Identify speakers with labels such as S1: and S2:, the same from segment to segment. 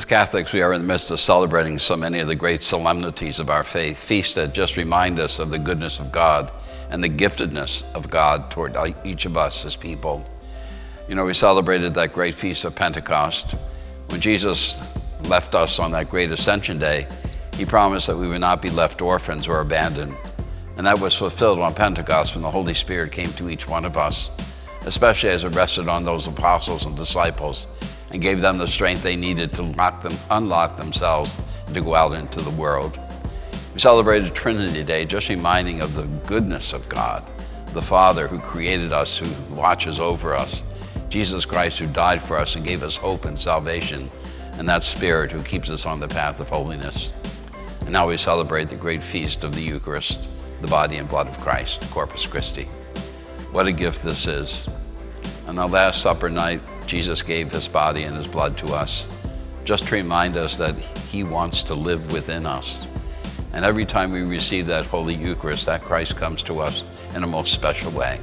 S1: As Catholics, we are in the midst of celebrating so many of the great solemnities of our faith, feasts that just remind us of the goodness of God and the giftedness of God toward each of us as people. You know, we celebrated that great feast of Pentecost. When Jesus left us on that great Ascension Day, he promised that we would not be left orphans or abandoned. And that was fulfilled on Pentecost when the Holy Spirit came to each one of us, especially as it rested on those apostles and disciples, and gave them the strength they needed to unlock themselves and to go out into the world. We celebrated Trinity Day, just reminding of the goodness of God, the Father who created us, who watches over us, Jesus Christ who died for us and gave us hope and salvation, and that Spirit who keeps us on the path of holiness. And now we celebrate the great feast of the Eucharist, the body and blood of Christ, Corpus Christi. What a gift this is. On the Last Supper night, Jesus gave his body and his blood to us, just to remind us that he wants to live within us. And every time we receive that Holy Eucharist, that Christ comes to us in a most special way.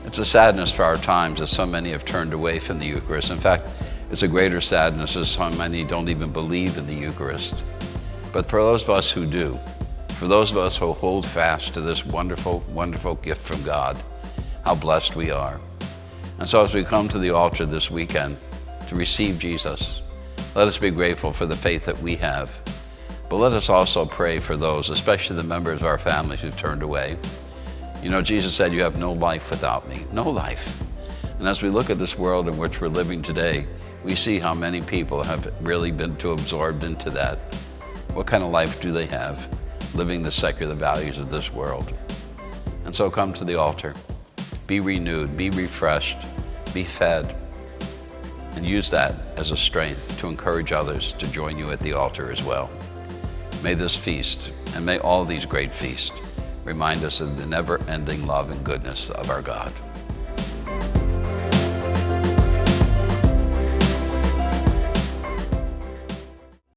S1: It's a sadness for our times that so many have turned away from the Eucharist. In fact, it's a greater sadness as so many don't even believe in the Eucharist. But for those of us who do, for those of us who hold fast to this wonderful, wonderful gift from God, how blessed we are. And so as we come to the altar this weekend to receive Jesus, let us be grateful for the faith that we have. But let us also pray for those, especially the members of our families who've turned away. You know, Jesus said, "You have no life without me." No life. And as we look at this world in which we're living today, we see how many people have really been too absorbed into that. What kind of life do they have, living the secular values of this world? And so come to the altar. Be renewed, be refreshed, be fed, and use that as a strength to encourage others to join you at the altar as well. May this feast, and may all these great feasts, remind us of the never-ending love and goodness of our God.